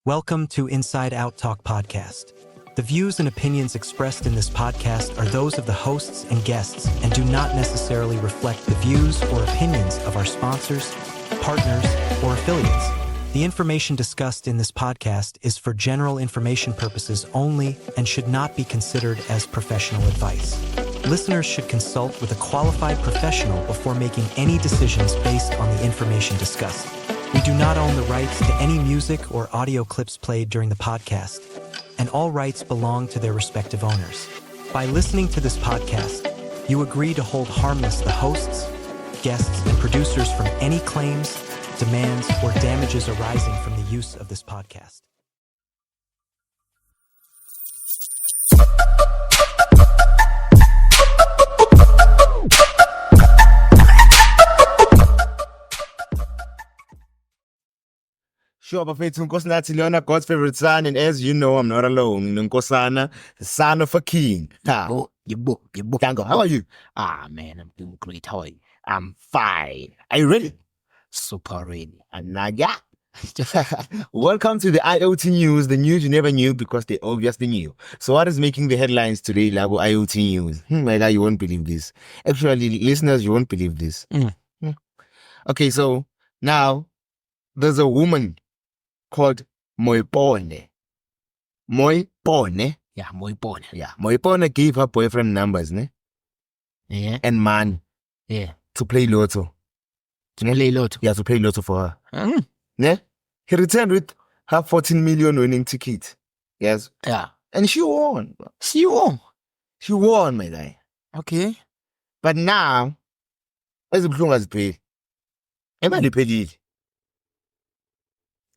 Welcome to Inside Out Talk Podcast. The views and opinions expressed in this podcast are those of the hosts and guests and do not necessarily reflect the views or opinions of our sponsors, partners, or affiliates. The information discussed in this podcast is for general information purposes only and should not be considered as professional advice. Listeners should consult with a qualified professional before making any decisions based on the information discussed. We do not own the rights to any music or audio clips played during the podcast, and all rights belong to their respective owners. By listening to this podcast, you agree to hold harmless the hosts, guests, and producers from any claims, demands, or damages arising from the use of this podcast. Sure, Bafethu Nkosana Tiliona, God's favorite son, and as you know, I'm not alone. Nkosana, the son of a king. Yebo. Tango, how are you? Man, I'm doing great. How are you? I'm fine. Are you ready? Super ready. Anaga. Welcome to the IoT news, the news you never knew because they obviously knew. So what is making the headlines today, Labo IoT news? My God, you won't believe this. Actually, listeners, you won't believe this. Okay, so now there's a woman called Moipone. Moipone. Yeah, Moipone. Yeah, Moipone gave her boyfriend numbers, ne? Yeah. And man Yeah. to play lotto. To play lotto. Yeah, to play lotto for her. Ne? He returned with her 14 million winning ticket. Yes. Yeah. And she won. See you. She won, my guy. Okay. But now, as as paid. Emily paid it.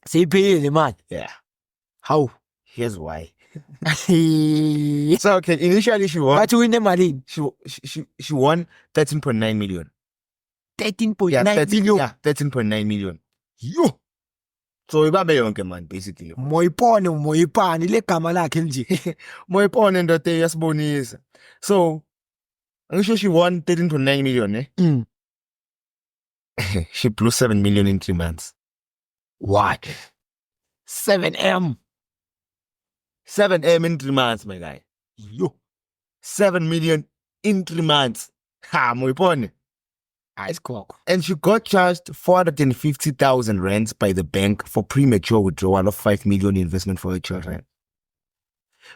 Say pay the man. Yeah. How? Here's why. But So okay, initially she won. you win the money. She won 13.9 million. 13.9 Yeah, million. Yeah, 13.9 million. Yo. So ibambe yonke man, basically. Moipane le gama lakhe nje. Moipone ndoda yasibonisa. So angisho she won 13.9 million, eh? She blew 7 million in 3 months. What? 7M. 7M in 3 months, my guy. Yo. 7 million in 3 months. Ha, Moipone. Ice cock. And she got charged 450,000 rands by the bank for premature withdrawal of 5 million investment for her children.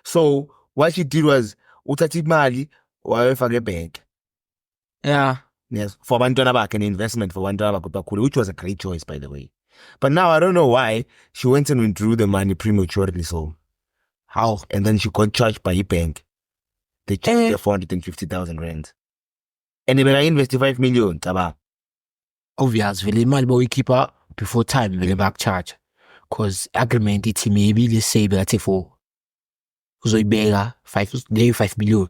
So what she did was uthatha imali wayefaka ebank. Yeah. Yes, for abantwana bakhe an investment for abantwana bakhe bakhule, which was a great choice, by the way. But now I don't know why she went and withdrew the money prematurely. So how? And then she got charged by a bank. They charged her 450,000 rands. And they were investing 5 million. Taba. Obvious. Vele imali boyikhipha before time vele back charge. Cause agreement ithi maybe let's say bekathi for uzoyibeka 5 million.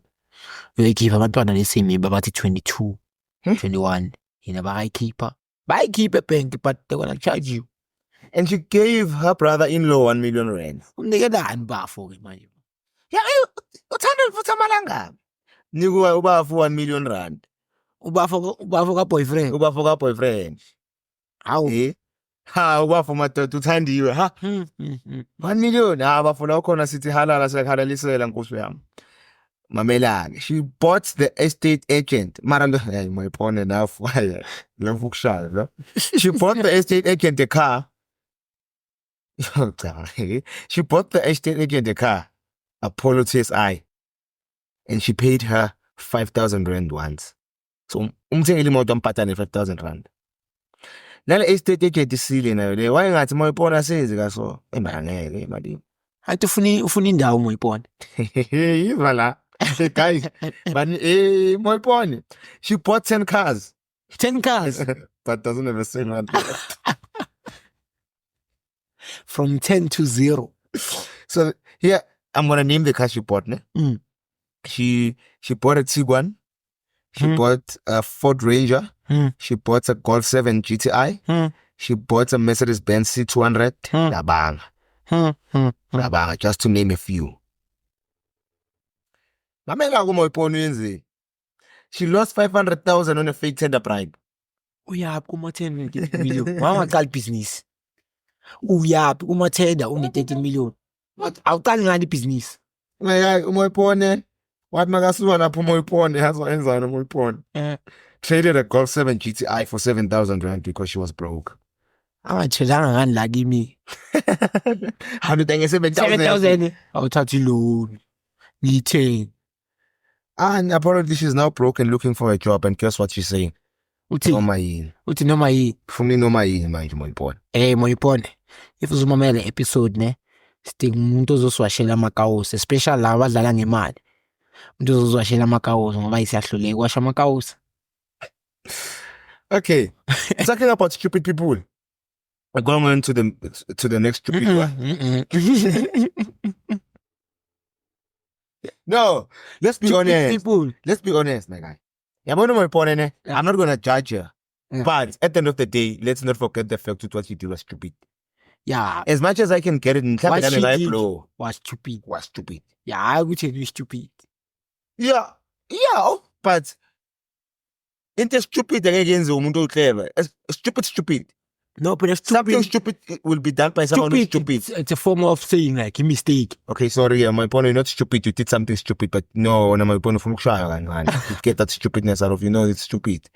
Uyoyikhipha abantwana let's say maybe bathi 22, 21. Yena bakayikhipha. Bayikhipha ebank but they're gonna charge you. And she gave her brother-in-law 1 million rand. Umnikelani bafo ke manje? Yeah, uthanda futhi amalanga. Nikuwa ubafu 1 million rand. Ubafo ka boyfriend. Ubafu ka boyfriend. Hawu. Eh? Ha, ubafu madoda uthandiwe, ha? 1 million. Ha, bafuna ukhona sithi halala siyahalalisela nkosi yami. Mamelanga. She bought the estate agent. Mara hey, Moipone now fire. Levu kushaya, no? She bought the estate agent a car. She bought the estate agent a car, Apollo TSI, and she paid her 5,000 rand once. So umthengile imoto ampatane 5,000 rand. Nale estate agent isile nayo le wayengathi Moipone senze kaso emangeke imali. Hayi ufuna indawo Moipone. Yiva la. Guys, but Moipone, she bought 10 cars. 10 cars. But doesn't have a single one. From 10 to 0. So here, I'm gonna name the car she bought. Ne? She bought a Tiguan. She bought a Ford Ranger. She bought a Golf 7 GTI. She bought a Mercedes-Benz C200. Labanga, just to name a few. Mamela Moipone yenze. She lost 500,000 on a fake tender bribe. Uyaphuma 10 million. Wangaqala business. Uyaphi umathenda une-13 million. Awuqali ngani ibhizinisi? My guy, Umoipone. What magasuwa na Umoipone? Has what ends on Umoipone. Traded a Golf 7 GTI for 7,000 rand because she was broke. Angathelanga ngani la kimi. 107,000. 7,000 awuthatha i-loan. Ngiyithenge. And apparently she's now broke and looking for a job. And guess what she's saying? Uthi Noma yini. noma yini. Funi noma yini manje Umoipone. Moyipone. If uzomamela episode ne, sidinga umuntu ozoswashela amakawusi, especially laba abadlala ngemali. Umuntu ozoswashela amakawusi ngoba isiyahluleka kwasha amakawusi. Okay. Talking about stupid people. We're going on to the next stupid one. No, let's be honest. People. Let's be honest, my guy. I'm not gonna judge her. Yeah. But at the end of the day, let's not forget the fact that what she did was stupid. Yeah, As much as I can get it in what she did flow was stupid. was stupid. Yeah, I would say you stupid. Yeah. But into stupid against umuntu clever. Stupid. No, but it's Something stupid. stupid will be done by someone who's stupid. It's a form of saying like a mistake. Okay, sorry, my point, you're not stupid, you did something stupid, but no, my point of you get that stupidness out of you know it's stupid.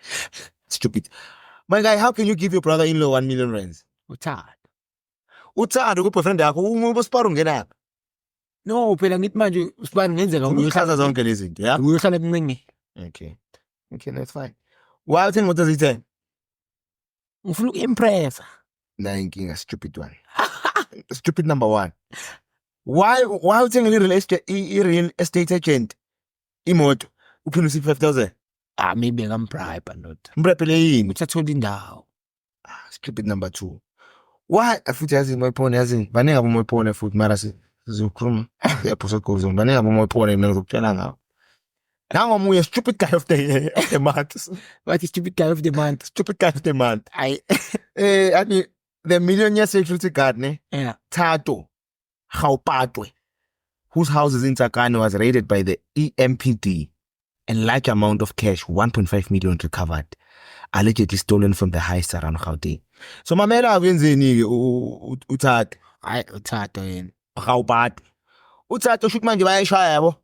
Stupid. My guy, how can you give your brother-in-law 1 million rands? Uthanda. Uthanda boyfriend yakho umbosiparo ngenapha. No, phela ngithi manje usibani ngenzeka Uchaza zonke lezi zinto, yeah? uyohlala emncane. Okay, that's fine. Why uthenge what does he say? Ngifuna uku-impressa. Nah, inkinga, stupid one. Stupid number one. Why uthenge i-real estate agent imoto uphinde usiphe 5,000? Maybe ngambribe not. Mbrepele yini? Uthathola indawo. Stupid number two. Why? Futhi yazi Moipone yazi baningi abo Moipone futhi mara sizokhuluma episode goes on. Baningi abo Moipone mina ngizokutshela ngawo. Nangomunye stupid guy of the month. What is stupid guy of the month? Stupid guy of the month. I mean, the millionaire security guard ne yeah. Thato Gaupatwe, whose house is in Tsakane, was raided by the EMPD and large amount of cash, 1.5 million recovered, allegedly stolen from the heist around Gauteng. So mamela akwenzeni uThatho? Uthatho yena. Gaupatwe. uThatho shoot manje bayayishaya yabo.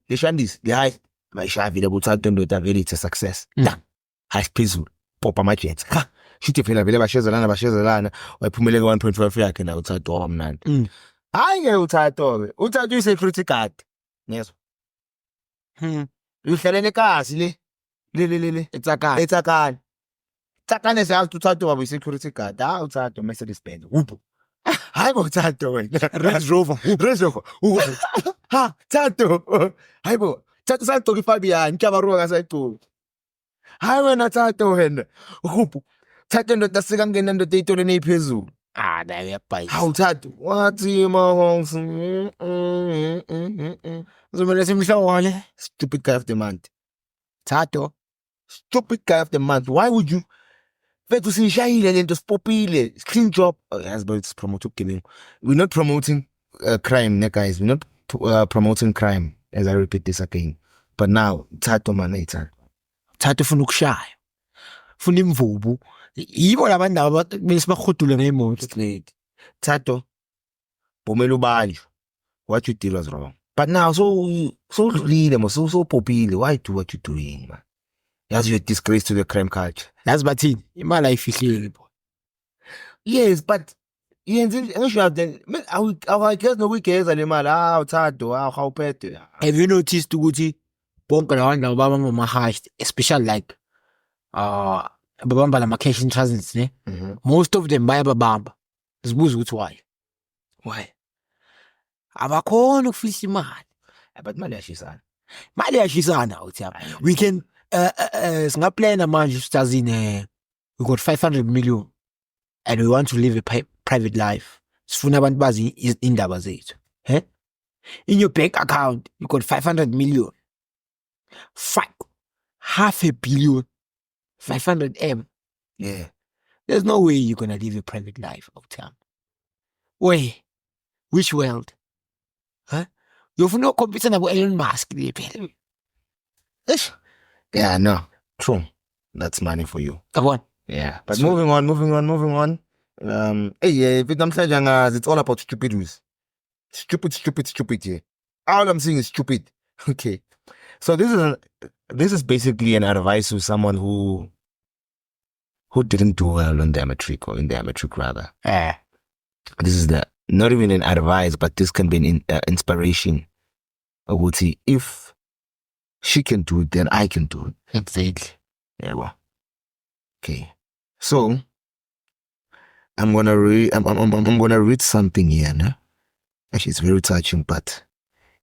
Leshandisi le heist bayishaya vile uThatho ndoda vele it's a success. Heist phezulu. Popa amajets. Ha. Shoot phela vele bashezelana wayiphumeleke 1.5 yakhe na uThatho wamnandi. Hayi ke uThatho ke. uThatho uyi security guard. Ngezwe. Uhlalele kasi le. Etsakane. Tsakane siyazi uThatho waba security guard. uThatho Mercedes Benz. Upho. Hayi bo Thato wena. Range Rover. Ha, Thato. Hayi bo. Thato sagcoka iFabian, Nchabaruwa kasayigcoka. Hayi wena Thato wena. Upho. Thato ndoda sikangena ndoda eyitoleni ephezulu. Nayo yabhayisa. Hawu Thato, wathi mahongs. Uzomela simhlole. Stupid guy of the month. Thato. Stupid guy of the month. Why would you? Fethu sishayile lento sipopile. Clean job. As but it's promote killing. We're not promoting crime, guys. We're not promoting crime. As I repeat this again. But now, Thato man, Thato ufuna ukushaya. Ufuna imvubu. Yibo labantu abantu bese bakhudule ngemoto. straight. Thato, bomela ubanjwe. What you did was wrong. But now, so leader, so popile. Why do what you're doing, man? As you're a disgrace to the crime culture. Yazi bathini? Imali ayifihleki bo. Yes, but I guess no weekends anymore. Thato, how petty. Have you noticed ukuthi bonke labantu babamba ama-heist, especially like babamba lama-cash in transits ne? Most of them bayababamba. Sibuza ukuthi why? Abakhona ukufihla imali. But mali yashisana. Mali yashisana uthi we can singaplana manje sitazine we got 500 million and we want to live a private life. Sifuna abantu bazi indaba zethu. In your bank account you got 500 million. Half a billion. 500 M. Yeah. There's no way you're gonna live a private life of time. Wait, which world? You've compete nabo Elon Musk le phela. Yeah, no. True. That's money for you. Come on. Yeah. But moving on. But I'm saying it's all about stupid rules. Stupid, yeah. All I'm saying is stupid. Okay. So this is basically an advice to someone who didn't do well on their matric or in their matric rather. This is not even an advice, but this can be an inspiration. Ukuthi, if she can do it, then I can do it. Exactly. Yeah, well. Okay. So I'm gonna read something here, no? Actually, it's very touching, but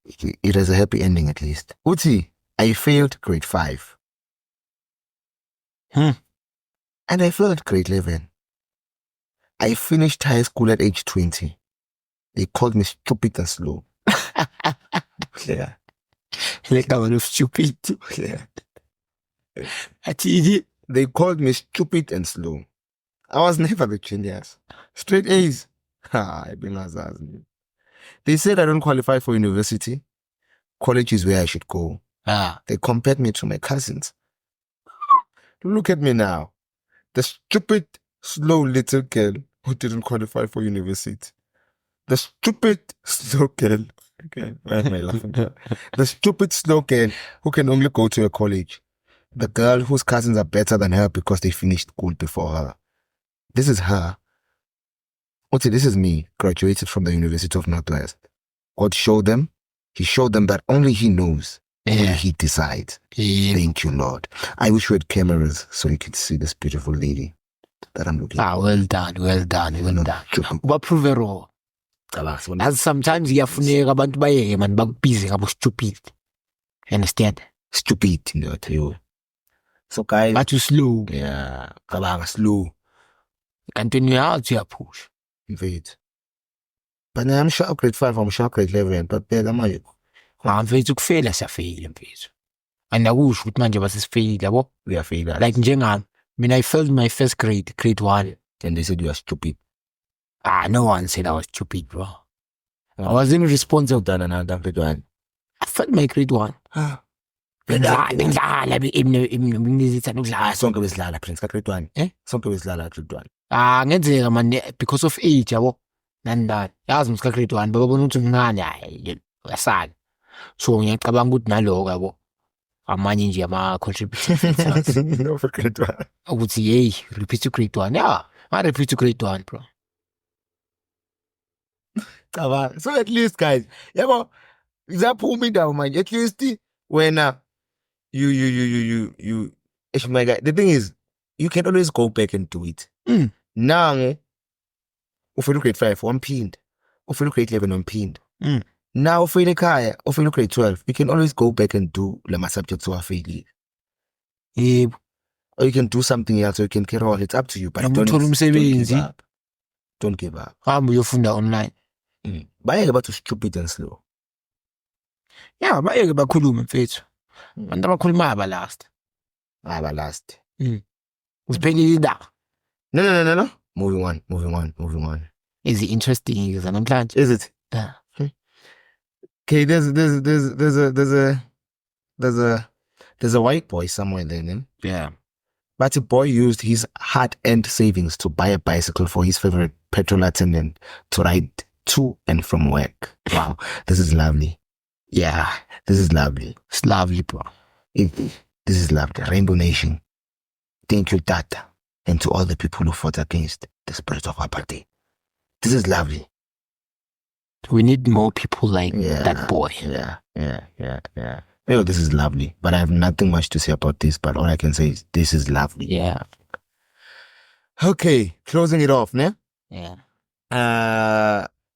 it has a happy ending at least. Uti, I failed grade 5. And I failed at grade 11. I finished high school at age 20. They called me stupid and slow. Yeah. Like I was stupid. Yeah. They They called me stupid and slow. I was never the genius. Straight A's. I've been azaz. They said I don't qualify for university. College is where I should go. They compared me to my cousins. Look at me now. The stupid, slow little girl who didn't qualify for university. The stupid, slow girl. Okay, why am I laughing? The stupid, slow girl who can only go to a college. The girl whose cousins are better than her because they finished school before her. This is her. Oti, this is me, graduated from the University of Northwest. God showed them. He showed them that only He knows. Only He decides. Thank you, Lord. I wish we had cameras so you could see this beautiful lady that I'm looking at. well done. Baprove wrong. As sometimes iyafuneka abantu bayeke man bakubhize ngabo stupid. You understand? Stupid, you. So guys, But you slow. yeah, kabanga slow. Kanti uyazi uyaphusha. Wait. But I'm sure grade 5, I'm sure grade 11, but then I'm Mfethu kufela siyafeyila mfethu. Andakusho ukuthi manje basisifeyila yabo. we are failures. Like njengami. Mina I failed my first grade 1. Then they said you are stupid. No one said I was stupid, bro. I was irresponsible. Done another grade 1. I failed my grade 1. Bengidlala bengizithanda ukudlala. Sonke besidlala Prince ka grade 1. Sonke besidlala grade 1. Ngenzeka man because of age yabo. Nandani. Yazi msika grade 1 babona ukuthi ngingane hayi uyasala. So ngiyacabanga ukuthi naloko yabo. Amanye nje ama contributors. No for grade 1. Ukuthi hey, repeat to grade 1. Yeah, I repeat to grade 1, bro. So at least guys, yabo izaphuma indawo manje. At least when you my guy, the thing is you can always go back and do it. Now ufuna grade 5 wamphinde. Ufuna grade 11 wamphinde. Now ufuna ekhaya, ufuna grade 12, you can always go back and do lama subjects owafailile. Yebo. Or you can do something else, or you can carry on. It's up to you. But Noma uthola umsebenzi. Don't give up. Hamba uyofunda online. Bayeke bathi stupid and slow. Yeah, bayeke bakhulume mfethu. Abantu abakhuluma abalast. Last. Usiphelile indaba. No. Moving on. Is it interesting zanamhlanje? Is it? Yeah. Okay, there's a white boy somewhere there, Yeah. but a boy used his hard-earned savings to buy a bicycle for his favorite petrol attendant to ride to and from work. Wow, this is lovely. Yeah, this is lovely. It's lovely, bro. This is lovely. Rainbow Nation. Thank you, Tata, and to all the people who fought against the spirit of apartheid. This is lovely. We need more people like that boy. Yeah. This is lovely. But I have nothing much to say about this, but all I can say is this is lovely. Yeah. Okay, closing it off, ne? Yeah.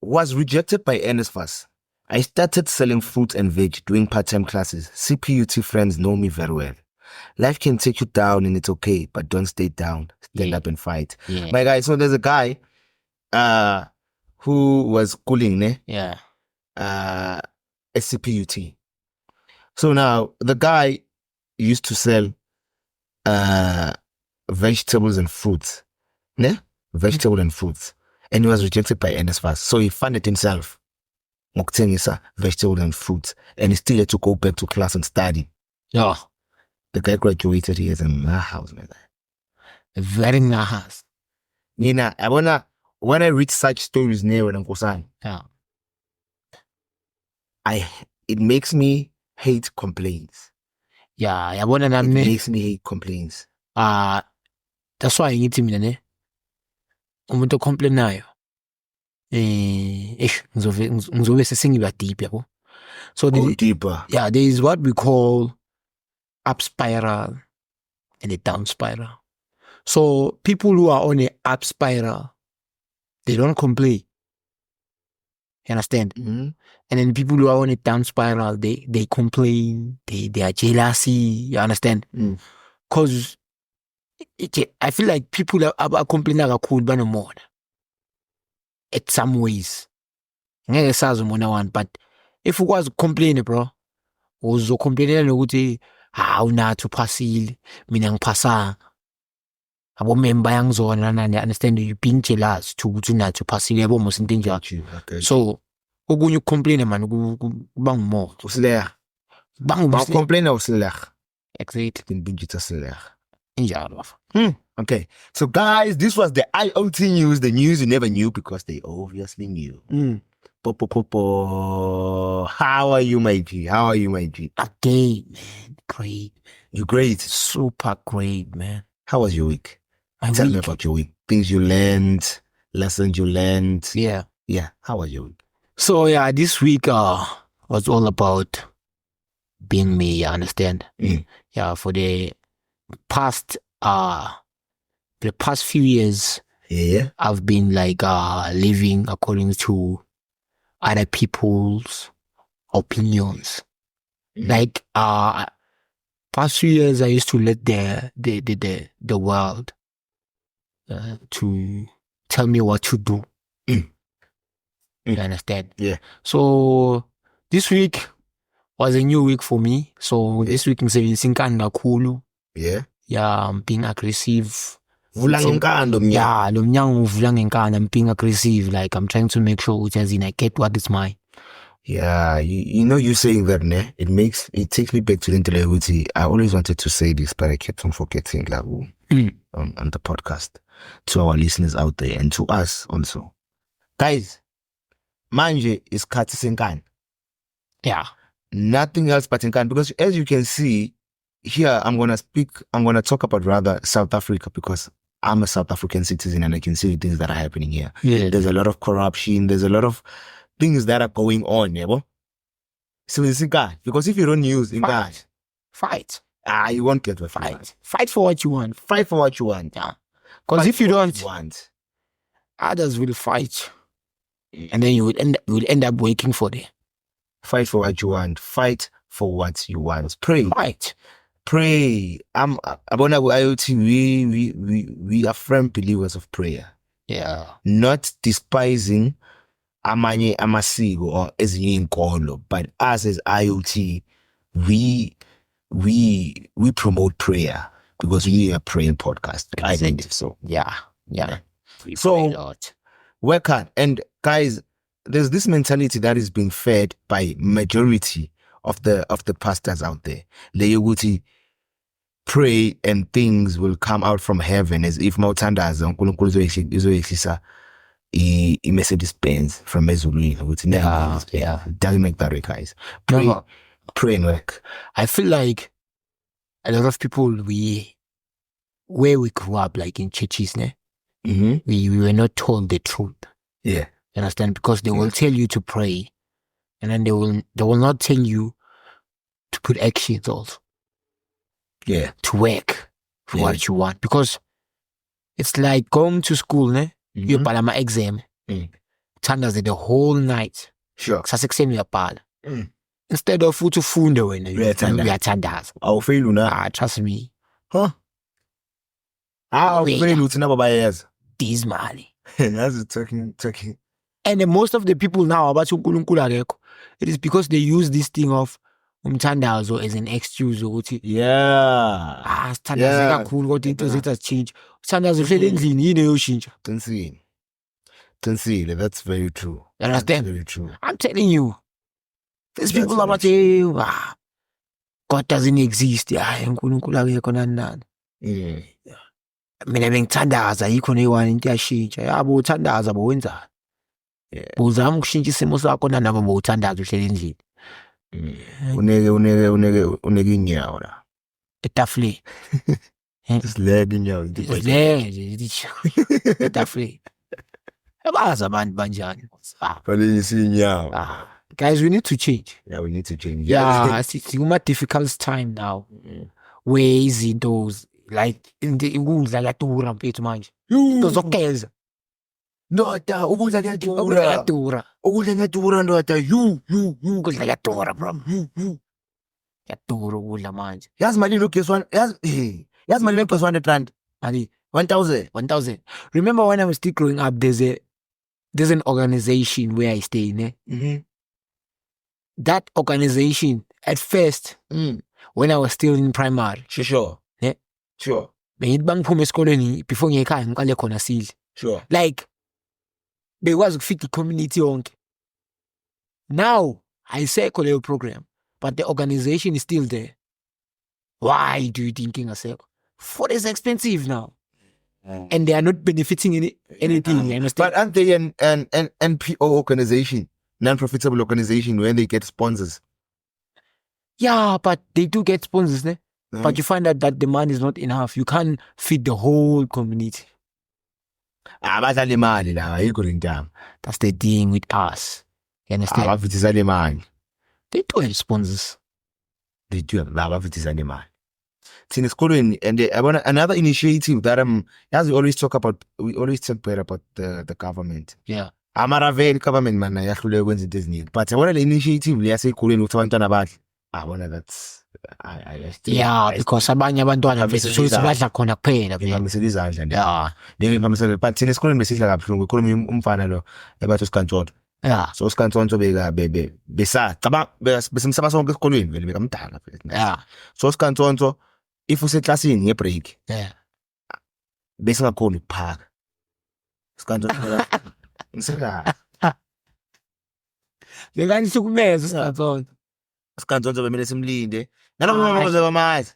Was rejected by NSFAS. I started selling fruit and veg, doing part-time classes. CPUT friends know me very well. Life can take you down and it's okay, but don't stay down. Stand up and fight. Yeah. My guy, so there's a guy who was schooling, ne? Yeah. At CPUT. So now the guy used to sell vegetables and fruits. Ne? Vegetable and fruits. And he was rejected by NSFAS. So he funded himself. Ngokuthengisa vegetable and fruits. And he still had to go back to class and study. Yeah. The guy graduated. He has a house, man. Very nice. when I read such stories near Nkosana, Yeah. it makes me hate complaints. Yeah, yabona It nami makes me hate complaints. that's why ngithi mina ne umuntu ocomplainayo ngizobe sesengiba deep yabo. So Go deeper. yeah, there is what we call up spiral and a down spiral. So people who are on a up spiral, they don't complain. You understand? Mm-hmm. And then people who are on a down spiral, they complain, they are jealousy, you understand? Because I feel like people are complaining kakhulu banomona at some ways. Ngeke sazi umona wani, but if ukwazi ukucomplain bro, uzocomplainela nokuthi unathi uphasile, mina ngiphasanga. Abomember bayangizona nani, understand? You being jealous to ukuthi unathi uphasile, yabo mos into enjalo. So okunye ukucomplain man kubanga umoya. Usileya. Bang complain usileya. Exactly. Inbinjita usileya. Injalo. Okay, so guys, this was the IoT news, the news you never knew because they obviously knew. How are you, my G? How are you, my G? Okay, man. Great. You great? Super great, man. How was your week? My Tell me week. about your week. Things you learned, lessons you learned. Yeah. Yeah. How was your week? So yeah, this week was all about being me, you understand? Yeah, for the past few years, Yeah. I've been like living according to other people's opinions. Like past few years, I used to let the world to tell me what to do. You understand? Yeah. So this week was a new week for me. So this week ngisebenzisa inkani kakhulu. Yeah. Yeah, I'm being aggressive. Vula ngenkando, mnya. Yeah, lo mnyango uvula ngenkani. I'm being aggressive. Like I'm trying to make sure as in I get what is mine. Yeah, you know, you saying that, ne? It takes me back to the intellectuality. I always wanted to say this, but I kept on forgetting, like, on the podcast, to our listeners out there and to us also. Guys, manje is kati. Yeah. Nothing else but Nkan, because as you can see here, I'm going to talk about rather South Africa because I'm a South African citizen and I can see the things that are happening here. Yeah. There's a lot of corruption. There's a lot of things that are going on, yeah. So it's Nkan, because if you don't use Nkan, Fight. you won't get the Fight. Fight for what you want. Fight for what you want. Yeah. Because if you don't, want, others will fight. And then you will end up waiting for them. fight for what you want. Fight for what you want. Pray. Fight. Pray. Abona IoT, we are firm believers of prayer. Yeah. Not despising amanye amasiko or ezinye inkolo, but us as IoT, we promote prayer because we are a praying podcast. I think so. Yeah. Yeah. We So- pray a lot. Work hard. And guys, there's this mentality that is being fed by majority of the pastors out there. Leyoguti, pray and things will come out from heaven as if mawuthandaza uNkulunkulu uzoyehlisa i-Mercedes Benz from ezulwini. Yeah. It doesn't make that way, guys. No. Pray and work. I feel like a lot of people where we grew up, like in churches, ne? Mm-hmm. We were not told the truth. Yeah. You understand? Because they will tell you to pray, and then they will not tell you to put actions also, Yeah. to work for Yeah. what you want. Because it's like going to school, ne? You Mhm. bhala my exam. Thandaze the whole night. Sure. Sasekuseni uyabhala. Mm. Instead of uthi ufunde wena, Uyathandaza. uyathandaza. Awufeyili na. Trust me. Huh? Awufeyili uthi nabo bayeza. Dismally. That's talking. And then most of the people now about uNkulunkulu akekho, it is because they use this thing of umthandazo as an excuse ukuthi Yeah. sithandaze Yeah. kakhulu kodwa into zethu azitshintshe. Sithandaze uhlele endlini yini eyoshintsha. Qinisile. That's very true. You understand? That's very true. I'm telling you. These That's people are about God doesn't exist. Yeah, uNkulunkulu akekho nani nani. Mm. mina bengithandaza yikho neyiwani into yashintsha yabo uthandaza bowenzani uzama ukushintsha isimo sakho nanoma bowuthandaza uhleli endlini uneke inyawo la etafuleni silega inyawo etafuleni abazi abantu banjani fanele isinyawo. guys we need to change. Yeah, we need to change. Yeah, sikuma difficult time now where izinto like ukudla kuyadura mfethu manje into zokugeza Ndoda ukudla kuyadura. Ukudla kuyadura ndoda. ukudla kuyadura bro kuyadura ukudla manje Yazi malini ugesi yazi malini ugesi 100 rand. ali 1000. remember when I was still growing up there's an organization where I stay in that organization at first when I was still in primary Sure. Yeah. Sure. bengithi bangiphume esikoleni before ngiyekhaya ngiqale khona sidle Sure. like bekwazi ukufit i-community yonke now ayisekho leyo program but the organization is still there. Why do you think ingasekho? Food is expensive now and they are not benefiting anything, you understand? But aren't they an NPO organization, non-profitable organization, where they get sponsors? Yeah, but they do get sponsors, ne? But you find out that the money is not enough. You can't feed the whole community. Abadlala imali la ayikho lentamo. That's the thing with us. You understand? Abafithisa le mali. They do have sponsors. They do have abafithisa le mali. Thina esikolweni and another initiative that as we always talk about the government. Yeah. Amaraveli government man yahlule ukwenza into eziningi. But yabona le initiative le yaseyikolweni ukuthi abantwana badle. Bona that's yeah, because abanye abantwana bese badla khona kuphela ngihambisela izandla nje. Yeah. Ngihambisela but thina esikolweni besidla kabuhlungu ikhuluma umfana lo ebathi uSikantshonto. Yeah. So uSikantshonto besacaba besimsaba sonke esikolweni vele bekamdala phela. Yeah. So uSikantshonto if useclassini ngebreak. Yeah. Bese ngakhona ukuphaka. Usikantshonto ngisela. Lekanihlukumeza uSikantshonto. Usikantshonto bemele simlinde. Nalabo bazabamazi.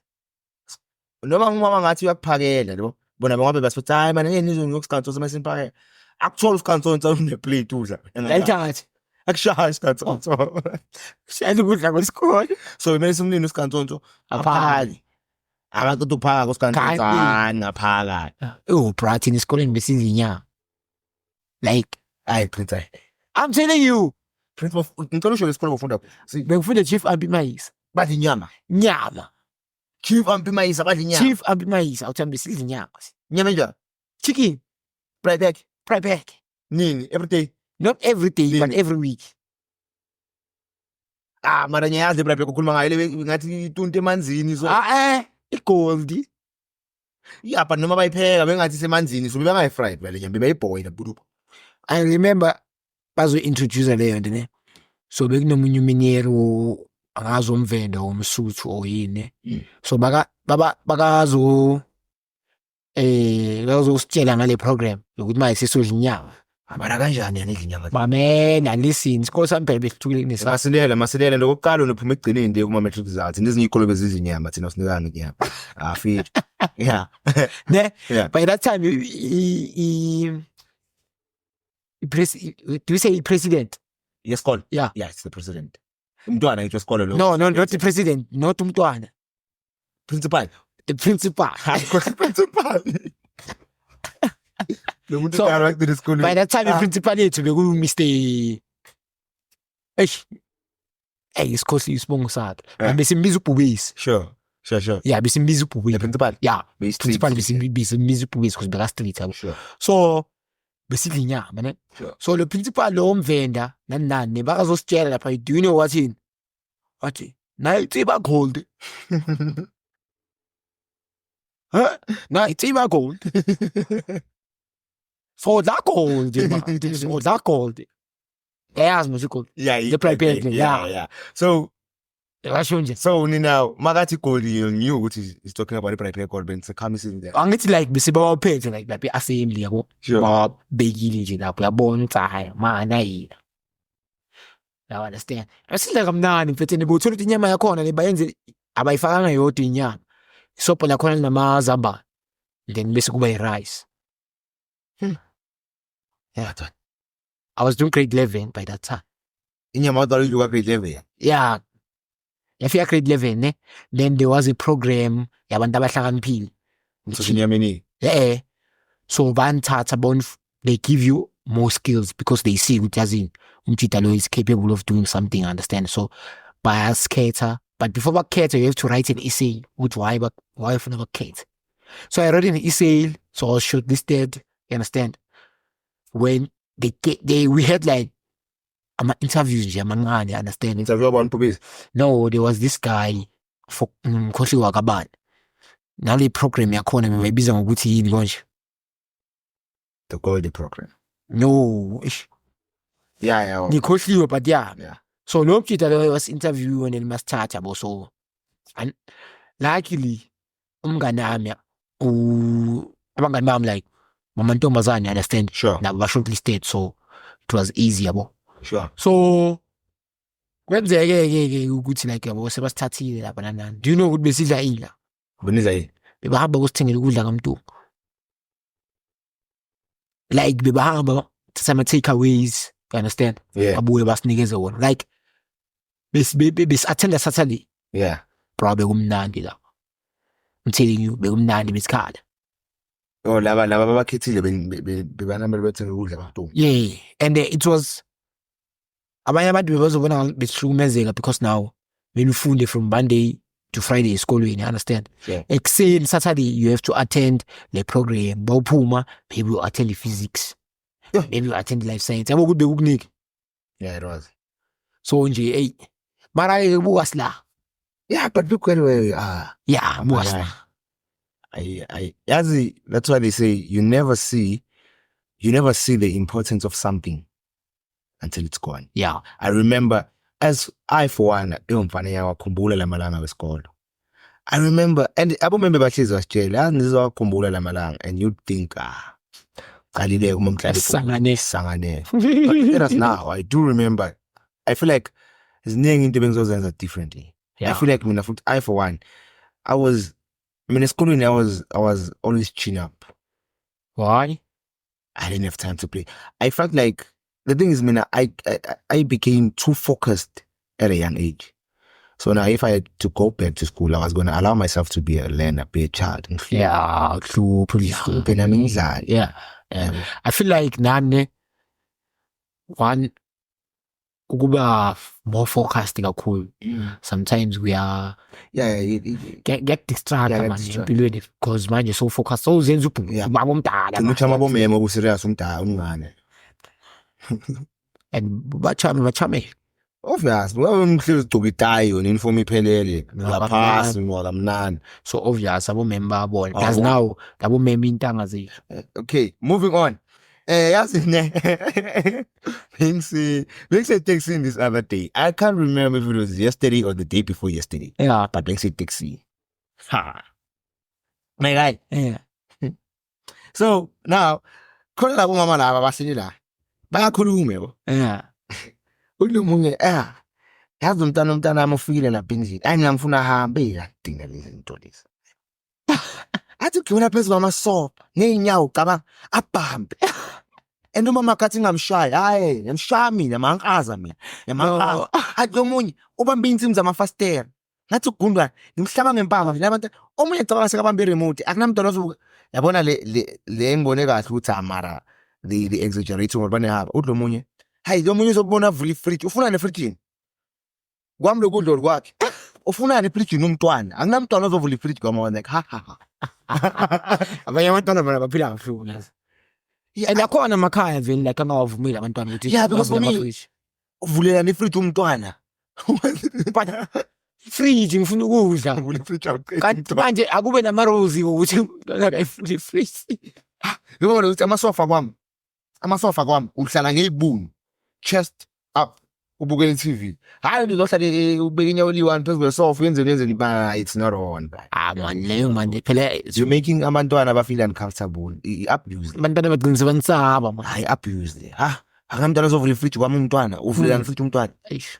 Noma umama ngathi uyakuphakela yabo. Bona bangabe basithi hayi mana ngeke nizwe ngokusikantshonto masiphakela. Akuthola usikantshonto uneplate udla. Layithathe. Akushaya usikantshonto. Shayela ukudla kwesikole. So bemele simlinde usikantshonto aphakale. Abaqeda ukuphaka kusikantshonto ngaphaka. Bratin esikoleni besidla inyama. Like Hayi Prince. I'm telling you. Prince ngicela usho lesikole ngofunda. Bengifunda Chief Ampi Mayisa. Badla inyama. Chief Ampi Mayisa badla inyama. Chief Ampi Mayisa uthamba besidla inyama. Inyama enjani? Chicken. Fried back. Nini every day? Not every day, but every week. Mara ngiyazi fried back ukhuluma ngayo le ngathi itunte emanzini so. Igold. Yeah, but noma bayipheka bengathi semanzini so bengayi-fried vele nyambe bayiboil budubu. I remember bazo-introduce leyo nto ne. So bekunomunye uminyero angazi umvenda womsuthu oyini. So bakazo bazositshela ngale program ukuthi manje sisodla inyama. Abana kanjani yana inyama? Mamena listen, isikole sami phela besithukile kunesa. Masilela lokuqala unophuma egcineni nje kuma matric results. Nezinye ikolo bezidla inyama thina sinikanga inyama. Fit. Yeah. Ne? Yeah. By that time do you say president? Yes, call. Yeah. Yeah, it's the president. Umntwana ngitho isikole lo. No, not the president, not umntwana. Principal. The principal. Principal. So, by that time, the principal yethu beku Mr. Isikhosi isibongo sakhe. Besimbiza uBhubesi. Sure. Yeah, besimbiza uBhubesi. The principal. Yeah. Principal besimbiza uBhubesi because beka street yabo. Sure. So besidla inyama ne. Sure. So the principal lo umvenda nani bakazositshela lapha, do you know what in? Wathi, nayi tsiba gold. Nayi tsiba gold. For that gold, for that gold. Yazi manje gold. Yeah, the private. Yeah. So yashonje. Now makathi gold you knew what is talking about the private gold ben sekhamisi there. Angithi like bese bawaphethe like lapha assembly yabo. Sure. Babekile nje lapho yabona ukuthi hayi mana yini. You understand? Asidla kamnani mfethu nebuthola ukuthi inyama yakhona le bayenze abayifakanga yodwa inyama. Isobho lakhona linamazambane. then bese kuba rice. Yeah. I was doing grade 11 by that time. Inyama wadala ujuka grade 11. Yeah. Yafika grade 11 ne. Then there was a program yabantu abahlakaniphile. So inyama Yeah. So they give you more skills because they see ukuthi yazini umtshita lo is capable of doing something, understand? So bayascatter. But before bakhetha, you have to write an essay with why ufuna bakhethe. So I wrote an essay, so I was shortlisted, you understand? When we had like interviews nje amancane, understand? Interview abantu base. No, there was this guy for Khohliwa kabani. Nale program yakhona beyibiza ngokuthi yini konje? The Goldie program. No, Yeah. ngikhohliwe but yeah. Yeah. So lo mtshita lo was interview and masithatha bo, so and luckily umngane wami abangani bami like mama ntombazane, understand? Sure. Nabo ba shortlisted, so it was easy yabo. Sure. So kwenzeke ukuthi like yabo sebasithathile lapha nanani. Do you know ukuthi besidla ila? Beniza yini? Bebahamba kusithengela ukudla kaMntu. Like bebahamba thatha ama takeaways, you understand? Yeah. Abuye basinikeze wona. Like attend Saturday. Yeah. Bro, bekumnandi la. I'm telling you, bekumnandi besikhala. Oh, laba bakhethile bebanamele bethenga ukudla kaMntu. Yeah, and it was abanye abantu bebazobona besihlukumezeka because now when you funde from Monday to Friday esikolweni, you understand? Yeah. Ekuseni Saturday you have to attend the program. Bawuphuma maybe you attend the physics. Yeah. Maybe you attend the life science. Yabo ukuthi bekukunika. Yeah, it was. So nje hey. Mara bukas la. Yeah, but look where we are. Yeah, bukas la. That's why they say you never see the importance of something until it's gone. Yeah. I remember, as I for one, wakhumbula lamalanga wesikolo. I remember, and abomembe bahlezi wasitshela ngizokhumbula lamalanga, and you'd think qalile sangane. But let us now, I do remember. I feel like ziningi into bengizozenza differently. Yeah. I feel like I for one, esikolweni I was always chin up. Why? I didn't have time to play. I felt like the thing is, I became too focused at a young age. So now if I had to go back to school, I was going to allow myself to be a learner, be a child. Yeah, true. Yeah. I feel like nane one ukuba more focused kakhulu. Sometimes we are get distracted man empilweni because manje so focused so uzenza ubaba omdala ukuthi amabomemo ku serious umdala umngane. And bachame Obvious, ngihlizi ugcoka itayi yona uniform iphelele ngaphasi ngoba mnani. So obvious abomember bona. That's now abomember intanga zethu. Okay, moving on. Yazi ne. Bengise taxi this other day. I can't remember if it was yesterday or the day before yesterday. Yeah. But bengise taxi. Ha. My guy. Yeah. So now, khona labo mama laba basini la. Bayakhuluma yebo. Yeah. Ulomunye yazi umntana amufikile lapha endlini. Ngiyamfuna ahambe yadinga lezi zinto lezi. Athi ukugcina phezulu kwamasofa ngeenyawo cabanga abhambe. And umama kathi ngamshaya, hayi ngimshaya mina mankaza mina. Yamankaza. Athi omunye ubambe insimbi zamafastela. Ngathi ugundwa ngimhlaba ngempama vele abantu omunye ecabanga sekabambe remote. Akunamntwana osuka yabona le ngibone kahle ukuthi amara the exaggerator ngoba nehaba. Uthi lo munye hayi lo munye uzobona avula ifridge. Ufuna ne fridge? Kwami lokudlo kwakhe. Ufuna ne fridge nomntwana. Akunamntwana ozovula ifridge kwami like ha. Abanye abantwana bona baphila kabuhlungu yazi. And akhona emakhaya vele like angawavumile abantwana ukuthi because for me uvulela ne fridge umntwana. Fridge ngifuna ukudla. Uvula ifridge Kanti manje akube namarozi ukuthi umntwana akayifuni ifridge. Yebo ukuthi amasofa kwami uhlala ngeibuni. Chest up. Ubukela TV. Hayi uzohlala ubeka inyawo liwani phezulu kwesofa yenze liba it's not on. Man leyo manje phela You're making abantwana ba feel uncomfortable. Abuse. abantwana bagcina bansaba man. Hayi abuse. Ha. Akamntwana uzovula ifridge kwami umntwana. Uvulela ifridge umntwana. Eish.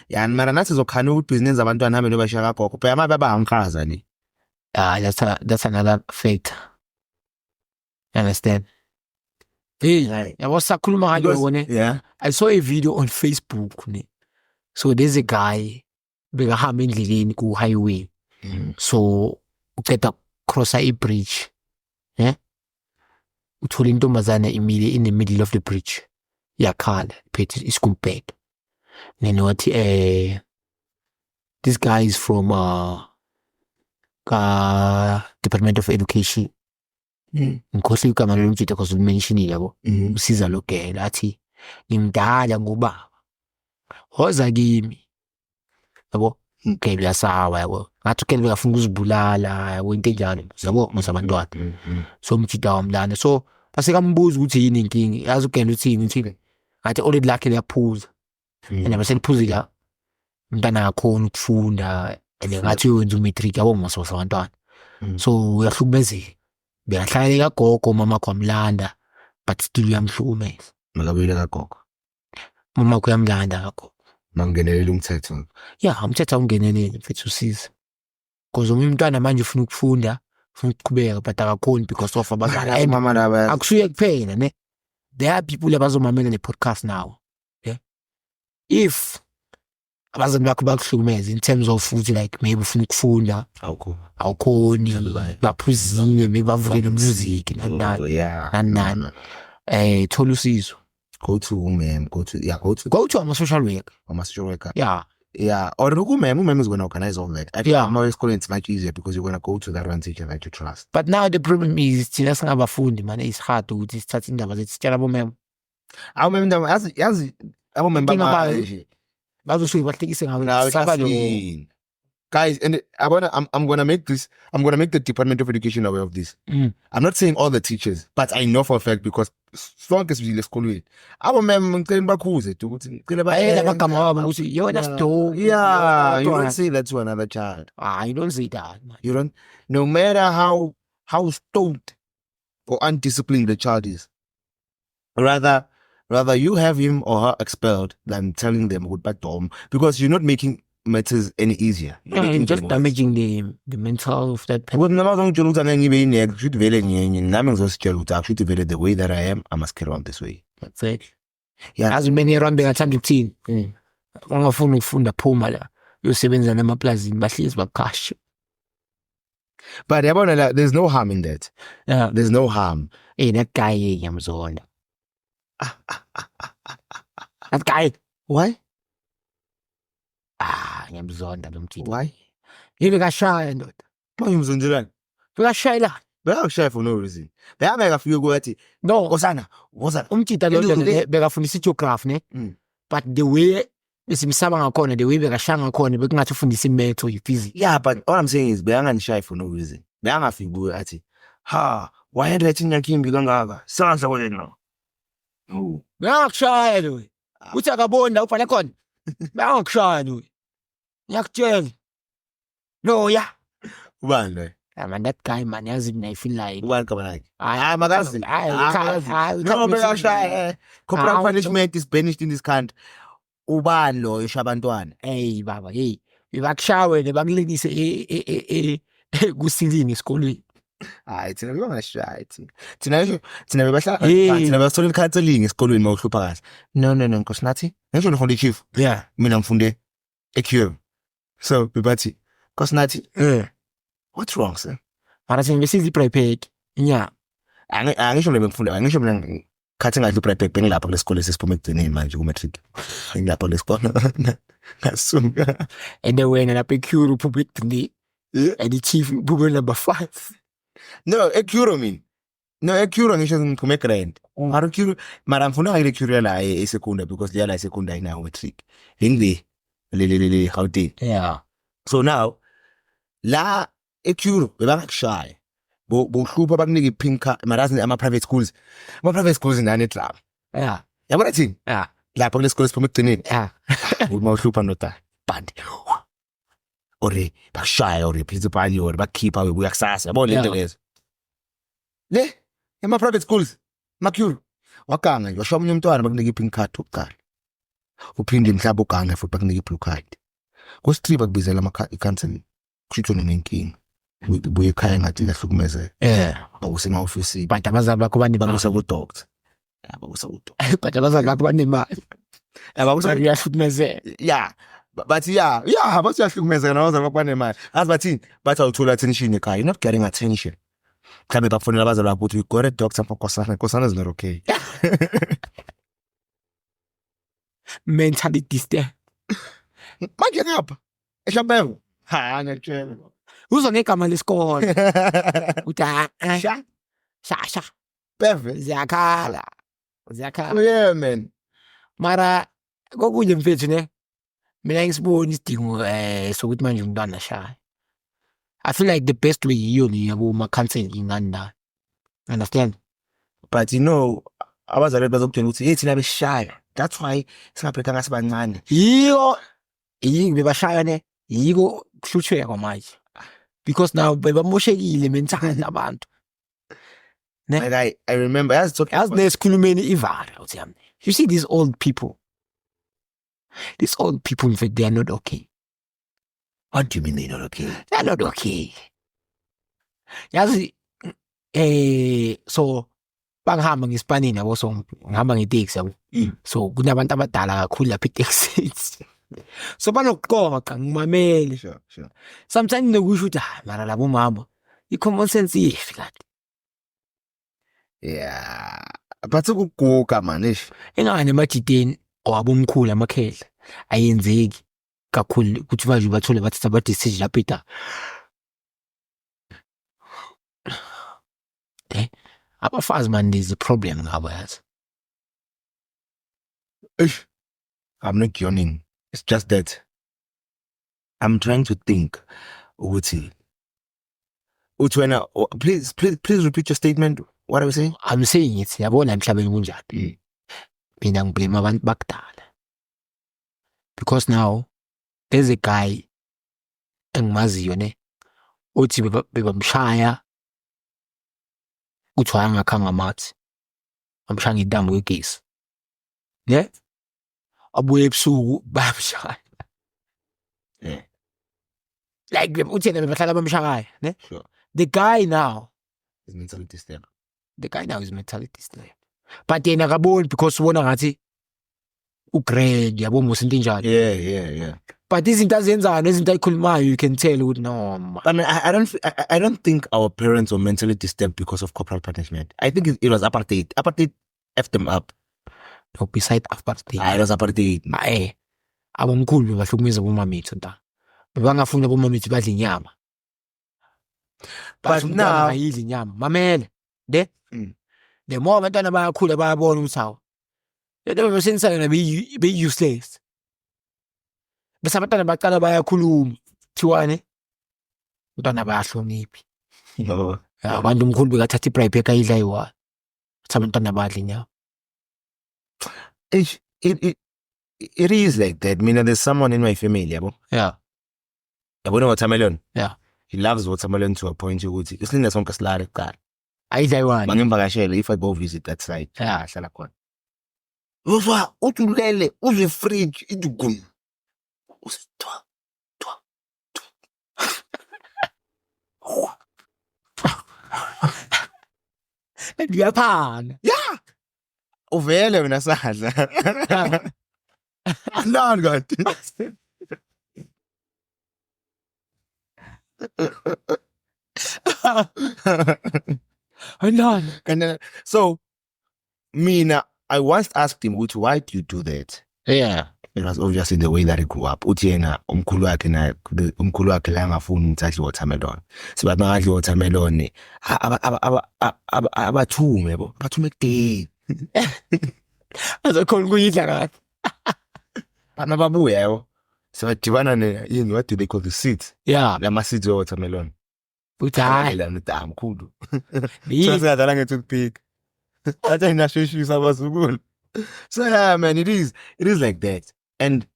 Yani mara nathi zokhana ukuthi business abantwana hambe nobashaka gogo. Phela amabe abangikaza ni. That's another factor. You understand? Hey, yabo sakhuluma ngaloko ne. Yeah. I saw a video on Facebook ne. So there's a guy bekahamba endleleni ku highway. So uceda crosser i-bridge. Yeah? Uthola intombazana imile in the middle of the bridge. Yakhala, phethe iskumbhede. Then what this guy is from Department of Education. Ngikhohle igama lomjita because umentionile yabo. Usiza lo girl athi ngimdala ngobaba. Hoza kimi. Yabo, girl yasawa yabo. Ngathi girl bekafuna ukuzibulala yabo into enjalo. Yabo mosabantwana. So umjita wamlana. So base kambuza ukuthi yini inkingi. Yazi ugenda uthini uthini. Ngathi already lakhe liyaphuza. And base liphuzila. Umntana yakhona ukufunda and ngathi wenza umatric yabo mosabantwana. So uyahlukumezeka. Bekahlale kagogo mama kwamlanda but still uyamhlukumeza. Makabuyela kagogo. Mama kuyamlanda kagogo. Mangenelela umthetho. Yeah, umthetho ungenelele mfethu usiza. Because umntwana manje ufuna ukufunda, ufuna ukuqhubeka but akakhoni because of abazali. Mama laba. Akusuye kuphela ne. There are people abazomamela le podcast now. Yeah. If abazali bakho bakuhlukumeza in terms of futhi like maybe ufuna ukufunda, awukhoni, baphuzile, maybe bavukele music nani. Yeah. Nani. Thola usizo. Go to ama-social worker. social worker. Yeah. Yeah. Or umem is going to organize all that. I'm always calling it's much easier because you're going to go to that one teacher that you trust. But now the problem is thina singabafundi man, it's hard ukuthi sithathe indaba zethu sitshela abomema. Yazi abomema bazosuke bahlekise ngawe. Guys, and I'm gonna make the Department of Education aware of this. I'm not saying all the teachers, but I know for a fact because sonke sivile esikolweni. Abomema ngicela bakhuze ukuthi ngicela Abagama wabo ukuthi yona sto. Yeah, you don't say that to another child. You don't say that, man. You don't, no matter how stoned or undisciplined the child is. Rather you have him or her expelled than telling them goodbye dom because you're not making matters any easier. You're just damaging the mental of that person. The way that I am, I must carry on this way. That's it. Yeah. As many around bengathanda ukuthini. Ungafuna ukufunda phuma la. Uyosebenza namaplazini bahlezi bakashe. But there's no harm in that. Yeah. There's no harm. Hey, that guy ngiyamzonda. That guy. Why? Ngiyamzonda lo mthini. Why? Yini kashaya ndoda. Mangimzondelani? Bekashayela. Bekakushaya for no reason. Beyameka fika ukuthi No, wozana. umtshita lo bekafundisa geography ne. But the way besimsaba ngakhona, the way bekashaya ngakhona bekungathi ufundisa imath or physics. Yeah, but all I'm saying is beyanganishayi for no reason. Beyangafika kuwe athi, why handwriting yakimbi kangaka? Sanza wena. No. Beyangakushaya lo. Uthi akaboni la ubhale khona. Beyangakushaya lo. Ngiyakutshela. No, yeah. Ubani lo? Man, that guy, man, yazi mina I feel like. Ubani kabani? Makazi. No, bekashaya. Corporal punishment is banished in this country. Ubani lo isha abantwana? Hey baba, hey. Bakushawe bakulinise kusilini esikolweni. Thina bebangashaya thina bebahlala counseling esikolweni mawuhlupha kahle. No, Nkosi nathi. Ngisho ngifunde chief. Yeah. Mina ngifunde eQM. So bebathi, Nkosi nathi, what's wrong, sir? Mara thina besizi private. Nya. Angisho ngisho mina khathi ngadla private bengilapha kulesikole sesiphuma ekugcineni manje ku-matric. Ngilapha kulesikole. Ngasuka. And then wena lapha eCure uphuma ekugcineni. And the chief uphuma number 5. No, eCure mean. No, eCure ngisho ngiphuma eGrand. Mara eCure, mara ngifuna ngile eCure la esekunda because le la esekunda ayinayo matric. Ngile Gauteng. Yeah. So now la eCure bebangakushaya. Bohlupha bakunike pink card marazi ama-private schools. Ama-private schools nane drama. Yeah. Yabona thini? Yeah. Lapha kulesikole siphuma ekugcineni. Yeah. Uhlupha nota. Bandi. Ore bakushaya ore principal ore bakukhipha webuya kusasa. Yabona lento lezo. Le ema-private schools maCure waganga nje washo omunye umntwana bakunike pink card ukuqala. Uphinde mhlawumbe ugange futhi bakunike blue card. Ku-3 bakubizela i-counseling. Kusho nenkinga. buyikhaya ngathi lahlukumeze awusemawofisini but abazali bakho banemali bakusa ku-doctor bakusa ku-doctor but abazali bakho banemali uyahlukumezeka yeah bathi bathi uyahlukumezeka nabazali bakho banemali azi bathini bathi awuthola attention ekhaya. You're not getting attention. Mhlawumbe bafonela abazali bakho ukuthi we got a doctor for Nkosana is not okay. Mentality step Manje ngapha ehlambeko ngiyakutshela uzonegama lesikole uthi shasha beve ziyakhala yeah man. mara kokunye mfethu ne mina ngisibona isidingo sokuthi manje umntwana shaya. I feel like the best way yiyo le yabo ma-counseling ngani na, understand? But you know abazali bazokutshela ukuthi thina besishaya, that's why singaphethanga sibancane. Yiko bebashaya ne yiko kuhlutheka manje because now bebamoshekile mental abantu ne. Like I remember as nesikhulumeni ivara uthi yami, you see these old people in fact they are not okay. What do you mean they're not okay? They're not okay. Yazi so bangihamba ngespanini yabo, so ngihamba ngeteksi yabo, so kunabantu abadala kakhulu lapha eTexas so banokuqoqa ngimamele. Sure. Sometimes nokusho ukuthi mara labo mama i-common sense iyefi kanti. Yeah, but ukuguga man ish Engane emajiteni owabomkhulu amakhehla ayenzeki kakhulu ukuthi manje bathole bathatha ama decision lapha eta. Abafazi man, there's a problem ngabo yazi. ish. I'm not yawning. It's just that I'm trying to think. Uthi wena, please repeat your statement. What are we saying? I'm saying it, yabona emhlabeni kunjani. Mina ngiblame abantu bakudala. Because now there's a guy engimaziyo ne uthi bebamshaya uthi wayangakhanga amathi bamshaya ngentambo yegesi ne abuye ebusuku bayamshaya. Yeah. Like uthi yena bebahlala bamshaya ne. Sure. The guy now His mentality step. is mentality still. But yena kaboni because ubona ngathi ugrade yabo musa into enjalo. Yeah. But izinto azenzayo nezinto ayikhulumayo you can tell ukuthi no man. I mean, I don't think our parents were mentally disturbed because of corporal punishment. I think it was apartheid. Apartheid effed them up. No, beside apartheid. It was apartheid. Abomkhulu bebahlukumeza bomamithi nta. Bebangafuna bomamithi badle inyama. But now ayidli inyama. Mamele. De? The more abantwana bayakhula bayabona ukuthi hawo. Yebo besensana be useless. Bese abantwana baqala bayakhuluma. Thiwane. Abantwana bayahloniphi. no. Abantu umkhulu bekathatha ibribe ekayidla yiwa. Ukuthi abantwana badle inyama. It is like that. I mean, there's someone in my family, yabo. Yeah. Yabo watermelon. Yeah. He loves watermelon to a point ukuthi islinda sonke silale kuqala. Ayidla yiwani. Mangimvakashele if I go visit that side. Yeah. Hlala khona. Uzwa uthulele uzwe fridge idugum. Usitwa. Ndiyaphana. Yeah. Uvele wena sadla. Nani kanti? Ayilana. So mina I once asked him, why do you do that? Yeah. It was obviously the way that he grew up. Uthi yena umkhulu wakhe la ngafuni ukuthi adle watermelon. Sibathi makadle watermelon abathume yabo. Bathume kudeni. Azokhona ukuyidla kahle. Bana babuya yabo. Sebadibana yini, what do they call the seeds? Yeah. Lama seeds watermelon. Uthi hayi. La mkhulu. So sayadala ngetoothpick. Athi inasheshisa abazukulu. So yeah, man, it is like that. And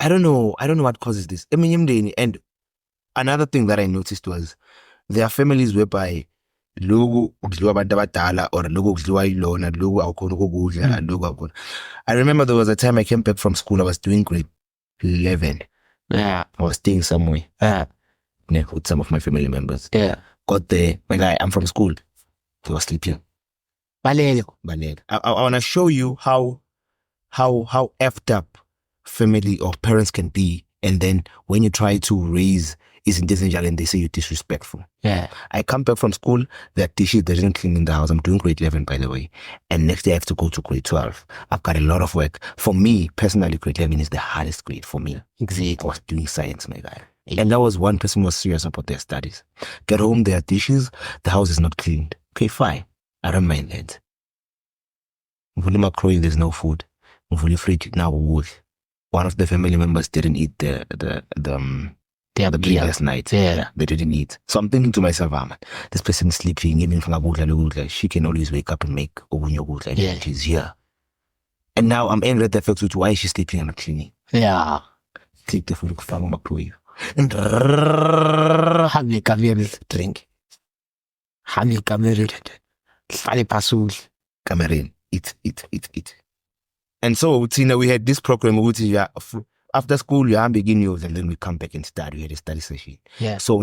I don't know what causes this. And another thing that I noticed was there are families whereby logo ukudliwa abantu abadala or logo ukudliwa yilona, logo awukhona ukudla, logo awukhona. I remember there was a time I came back from school. I was doing grade 11. Yeah. I was staying somewhere. with some of my family members. Yeah. Got there, my guy, I'm from school. He was sleeping. Balele. I want to show you how effed up family or parents can be, and then when you try to raise isn't and they say you're disrespectful. Yeah. I come back from school, there are dishes that didn't clean in the house. I'm doing grade 11, by the way. And next day I have to go to grade 12. I've got a lot of work. For me, personally, grade 11 is the hardest grade for me. Exactly. I was doing science, my guy. And that was one person who was serious about their studies. Get home, there are dishes, the house is not cleaned. Okay, fine. I don't mind that. Mvuli Macroy, there's no food. Mvuli fridge, now wood. One of the family members didn't eat the previous night. Yeah. They didn't eat. So I'm thinking to myself, man, this person is sleeping, even from she can always wake up and make obunyogudla. Yeah. She's here. And now I'm angry at the fact that why is she sleeping and not cleaning? Yeah. Click the food from Macroy. And Hamle kamera. drink. Hamle kamera. Fale pasul. Cameroon. Eat. And so, Tina, we had this program, which is after school, you begin yours, and then we come back and study. We had a study session. Yeah. So,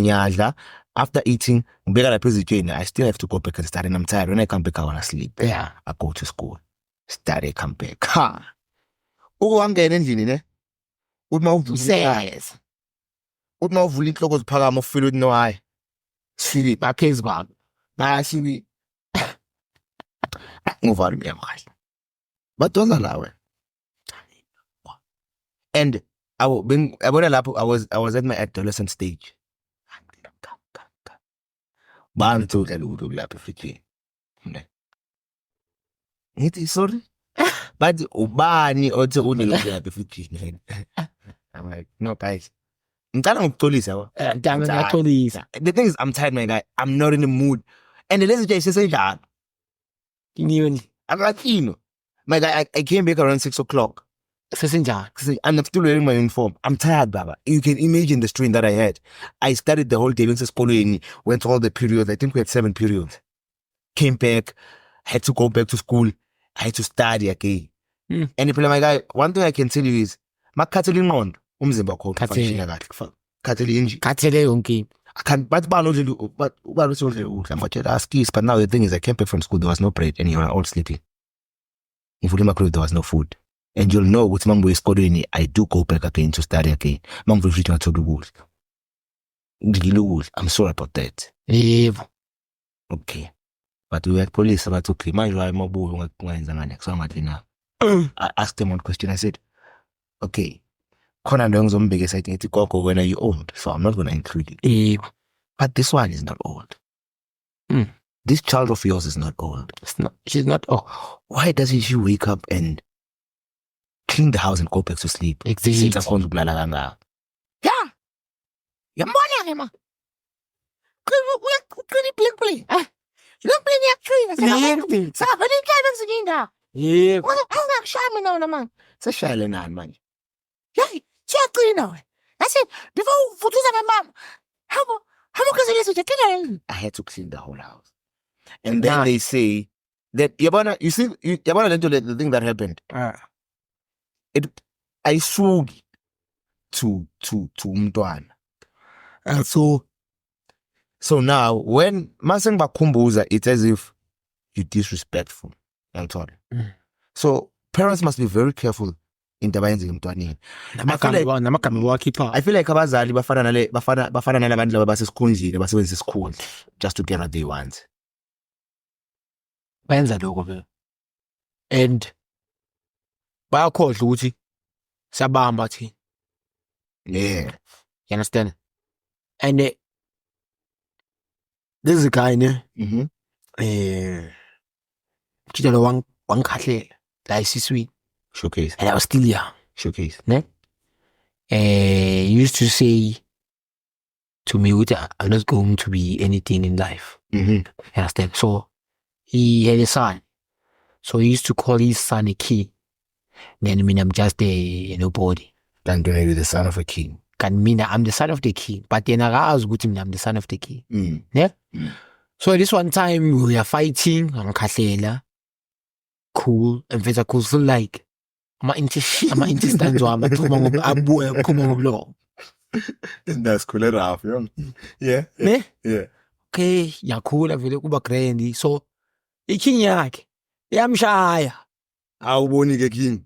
after eating, I still have to go back and study, and I'm tired. When I come back, I want to sleep. Yeah. I go to school, study, come back. Ha! Ukungena endlini ne? Says. Uthi mawuvula inhloko ziphakama ufile ukuthi no hayi. Sili baphezulu kwami. Nasi ngovala umnyango kahle. Badoza lawe. And I was at my adolescent stage. Bani to udlala ukuthi ukulapha efridge. Ngithi sorry. But ubani othi unelapha efridge. I'm like, no guys. Ngicela ngikuxolisa yabo. The thing is, I'm tired, my guy. I'm not in the mood. And the lady says, I'm like, my guy, I came back around 6 o'clock. And I'm still wearing my uniform. I'm tired, Baba. You can imagine the strain that I had. I studied the whole day. Went all the periods. I think we had 7 periods. Came back, had to go back to school. I had to study again. And my guy, one thing I can tell you is, makhathele ingqondo umzimba wakho ufunction kahle. Khathele yonke. I can't, but now the thing is, I came back from school, there was no bread, and you were all sleeping. In Mvuli Macroy, there was no food. And you'll know with Mambo is calling, I do go back again to study again. Mambo is reaching to the wood. I'm sorry about that. Yeah. Okay. But we had police about to claim. I asked them one question. I said, okay, when are you old? So I'm not going to include it. Yeah. But this one is not old. This child of yours is not old. She's not. Oh, why doesn't she wake up and clean the house and go back to sleep? Exactly. Yeah. You're more like I had to clean the whole house. And then they say that you see the thing that happened. I swung to Mtwana. And so now when Maseng Bakumbuza, it's as if you're disrespectful. So parents must be very careful in tabayenzing Mtwaneni. I feel like abazali bafana nalabantu laba basesikhundleni basebenzisa isikhundla just to get what they want. Bayenza lokho vele. And bayakhohlwa ukuthi siyabamba thina. Yeah. You understand? And this is a guy ne. Chidalo wangikhahlela la esiswini. Showcase. And I was still young. Showcase. Ne? He used to say to me, I'm not going to be anything in life. You understand? So he had a son. So he used to call his son a king. Then I'm just a nobody. Then you're the son of a king. I'm the son of the king. But then I'm the son of the king. Yeah? So this one time we are fighting. I'm Kahlela. Cool. And Vesa cool. So like, I'm into stands. I'm a That's cool enough, young. Yeah. Ne? Yeah. Okay, yakhula vele kuba grand. So iking yakhe yamshaya. Awuboni-ke King.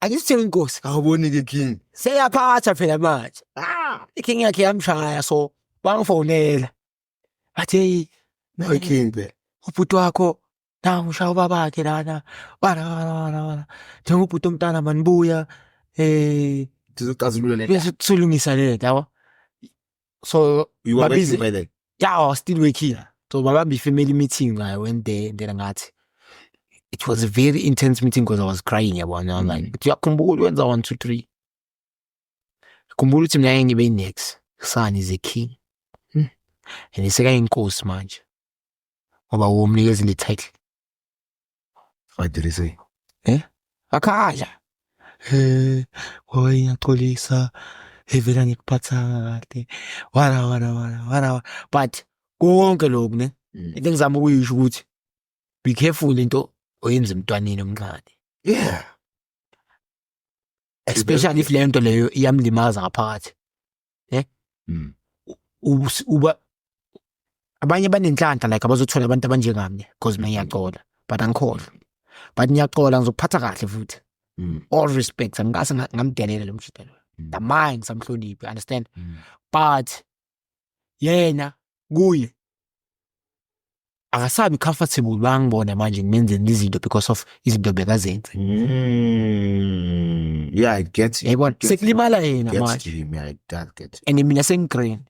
Akisithini inkosi. Awuboni-ke King. Seyaphatha phela manje. Iking yakhe yamshaya so bangifonela. Bathi hey, No King phela. ubhuti wakho nawu ushaya ubabakhe lana. Wala. Njengoba ubhuti omntana manibuya Sizocazulula le. bese sulungisa le yabo. So You were babizi- working by then. Yeah, I was still working. So babambi family meeting I went there and then ngathi it was a very intense meeting because I was crying yabona. I was like, uyakhumbula wenza 1 2 3. Khumbula ukuthi mina ngibe next. Son is a king. And iseka inkosi manje. Ngoba umnikeza le title. What did he say? Akhala. Hoy ngiyaxolisa. Evela ngikuphatha kahle. Wala. But konke lokhu ne into engizama ukuyisho ukuthi be careful into oyenza emntwaneni omncane. Yeah. Especially if le nto leyo iyamlimaza ngaphakathi. Uba abanye banenhlanhla like abazothola abantu abanjengami because mina ngiyaqola but angikhohlwa. But ngiyaqola ngizokuphatha kahle futhi. All respect angikase ngamdelela lo mshito lo. The mind samhloniphi, understand? But yena kuye akasabi comfortable bangibona manje ngimenze izinto because of izinto bekazenze. Yeah, I get you. Yabona sekulimala yena Gets manje. to him, yeah, that gets you. And mina sengigreen.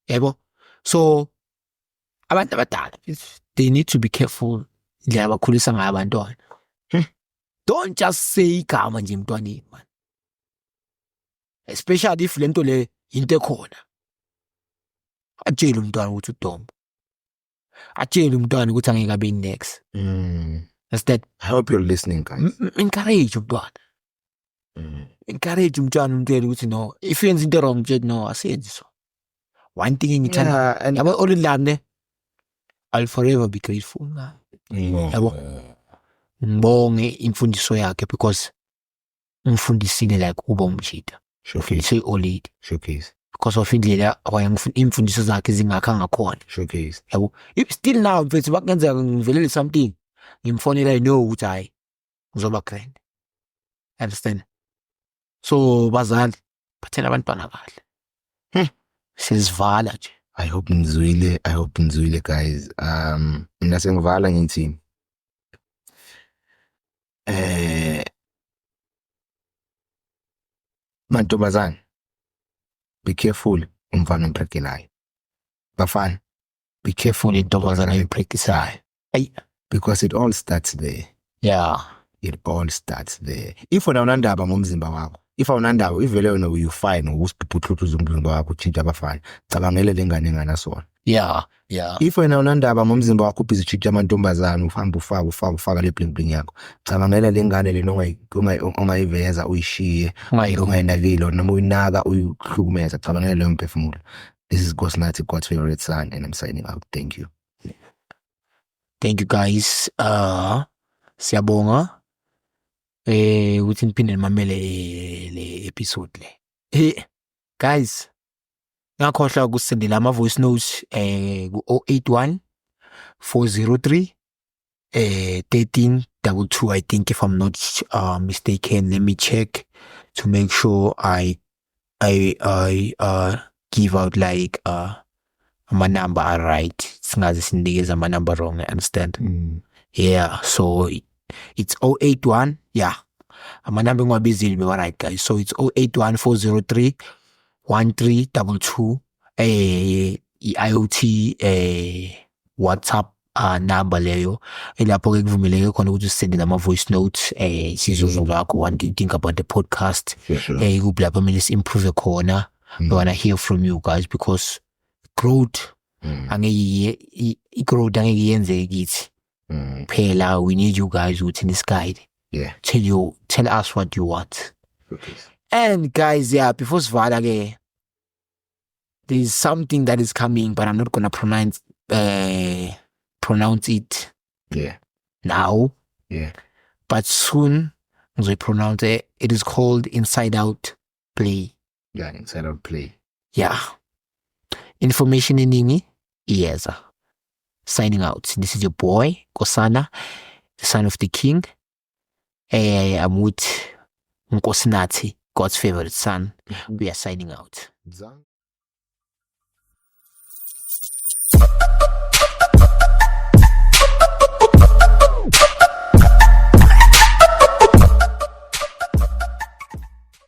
Yebo. So abantu abadala they need to be careful indlela abakhulisa ngayo abantwana. Don't just say igama nje emntwaneni man. Especially if lento le into ekhona. Atshela umntwana ukuthi uDombo. Atshela umntwana ukuthi angeke abe next. That's that. I hope you're listening, guys. Encourage umntwana. Encourage umntwana umtshela ukuthi no, if yenza into wrong mtshela no, asenzi so. One thing ngithanda. Yeah, and Yabo olilane I'll forever be grateful na. Yabo. Ngibonge imfundiso yakhe because ngifundisile like uba umjida. Showcase. Say olid Showcase. because of indlela imfundiso zakhe zingakha ngakhona. Showcase. Yabo. If still now mfethu bakenzeka ngivelele something ngimfonela no ukuthi hayi ngizoba grand. Understand? So bazali bathela abantwana kahle. Sizivala nje. I hope nizwile guys. Mina sengivala ngithi mantombazane, be careful umfana omphekelayo. Bafana, be careful Intombazana ayiphikisayo. Ay, because it all starts there. yeah. It all starts there. If unandaba ngomzimba wakho, if awunandaba ivele wena you fine usibhubhuthuthuza umzimba wakho utshintsha abafana, cabangele lengane enganasona. Yeah. If wena unandaba ngomzimba wakho ubhizi utshintsha amantombazana uhamba ufaka le bling bling yakho, cabangela lengane le ongayiveza uyishiye, ungayinakile noma uyinaka uyihlukumeza, cabangela leyo mphefumulo. This is Nkosinathi, God's favorite son, and I'm signing out. Thank you. Thank you guys. Siyabonga. Ukuthi niphinde nimamele le episode le. Guys, ngakhohlwa ukusendela ama voice notes ku 081 403 1322 I think if I'm not mistaken. Let me check to make sure I give out like ama number are right. Singaze sinikeza ama number wrong, I understand. Yeah, so it's 081. Yeah. Ama number ngwabizile be right guys. So it's 081 403 1322 IoT WhatsApp number leyo elapho ke kuvumeleke khona ukuthi usende ama voice notes sizozwa lakho what do you think about the podcast kuphi mele improve khona. We want to hear from you guys because growth angeke growth angeke yenze kithi phela. We need you guys within this guide. Yeah. Tell us what you want. Okay. And guys, yeah, before Svala, there's something that is coming, but I'm not gonna pronounce it. Yeah. Now. Yeah. But soon, as I pronounce it, it is called Inside Out Play. Yeah, inside of play. Yeah. Information iningi iyeza. Signing out. This is your boy Kosana, the son of the king. I'm with Nkosinathi, God's favorite son. We are signing out.